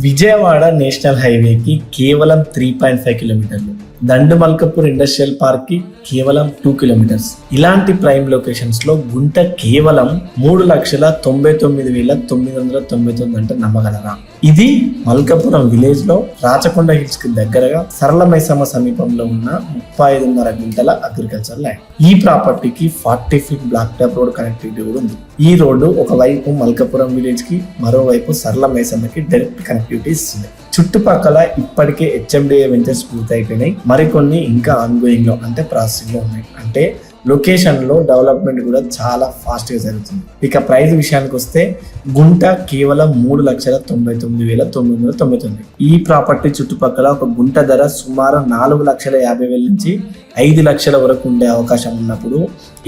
Vijayawada national హైవేకి కేవలం 3.5 కిలోమీటర్లు, దండుమల్కపూర్ ఇండస్ట్రియల్ పార్క్ కి కేవలం 2 కిలోమీటర్స్. ఇలాంటి ప్రైమ్ లొకేషన్స్ లో గుంట కేవలం 3,99,999 అంటే నమ్మగలరా? ఇది మల్కపురం విలేజ్ లో రాచకొండ హిల్స్ కి దగ్గరగా సరళ మైసమ్మ సమీపంలో ఉన్న 35.5 గుంటల అగ్రికల్చర్ ల్యాండ్. ఈ ప్రాపర్టీకి 40 feet black top road connectivity కూడా ఉంది. ఈ రోడ్డు ఒకవైపు మల్కపురం విలేజ్ కి, మరోవైపు సరళ మైసమ్మకి డైరెక్ట్ కనెక్టివిటీ ఇస్తుంది. చుట్టుపక్కల ఇప్పటికే HMDA వెంచర్స్ పూర్తయిపోయినాయి, మరికొన్ని ఇంకా ఆన్గోయింగ్ లో అంటే ప్రాసెసింగ్ లో ఉన్నాయి. అంటే లొకేషన్ లో డెవలప్మెంట్ కూడా చాలా ఫాస్ట్ గా జరుగుతుంది. ఇక ప్రైస్ విషయానికి వస్తే గుంట కేవలం 3,99,999. ఈ ప్రాపర్టీ చుట్టుపక్కల ఒక గుంట ధర సుమారు 4,50,000 నుంచి 5 లక్షల వరకు ఉండే అవకాశం ఉన్నప్పుడు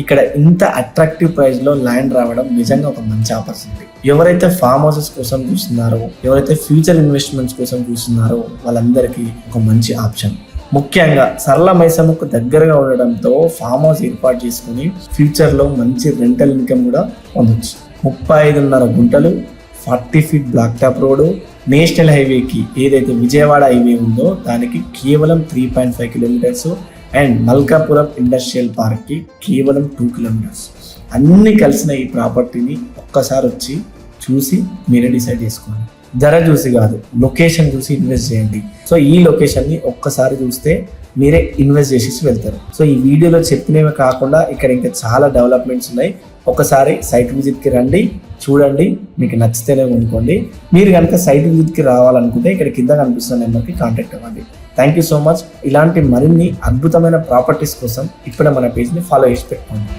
ఇక్కడ ఇంత అట్రాక్టివ్ ప్రైస్ లో ల్యాండ్ రావడం నిజంగా ఒక మంచి ఆపర్చునిటీ. ఎవరైతే ఫామ్ హౌసెస్ కోసం చూస్తున్నారో, ఎవరైతే ఫ్యూచర్ ఇన్వెస్ట్మెంట్స్ కోసం చూస్తున్నారో వాళ్ళందరికీ ఒక మంచి ఆప్షన్. ముఖ్యంగా సరళ మైసమ్మకు దగ్గరగా ఉండడంతో ఫామ్ హౌస్ ఏర్పాటు చేసుకుని ఫ్యూచర్ లో మంచి రెంటల్ ఇన్కమ్ కూడా పొందొచ్చు. 35.5 గుంటలు, 40 feet black top road, national హైవేకి ఏదైతే విజయవాడ హైవే ఉందో దానికి కేవలం 3.5 kilometres and Malkapuram industrial park కి కేవలం 2 కిలోమీటర్స్. అన్ని కలిసిన ఈ ప్రాపర్టీని ఒక్కసారి వచ్చి చూసి మీరే డిసైడ్ చేసుకోండి. ధర చూసి కాదు, లొకేషన్ చూసి ఇన్వెస్ట్ చేయండి. సో ఈ లొకేషన్ ని ఒక్కసారి చూస్తే మీరే ఇన్వెస్ట్ చేసేసి వెళ్తారు. సో ఈ వీడియోలో చెప్పినవి కాకుండా ఇక్కడ ఇంకా చాలా డెవలప్మెంట్స్ ఉన్నాయి. ఒకసారి సైట్ విజిట్కి రండి, చూడండి, మీకు నచ్చితేనే కొనుక్కోండి. మీరు కనుక సైట్ విజిట్కి రావాలనుకుంటే ఇక్కడ కింద కనిపిస్తున్న నెంబర్కి కాంటాక్ట్ అవ్వండి. Thank you so much. ఇలాంటి మరిన్ని అద్భుతమైన ప్రాపర్టీస్ కోసం ఇప్పుడే మన పేజ్ని ఫాలో చేసి పెట్టుకోండి.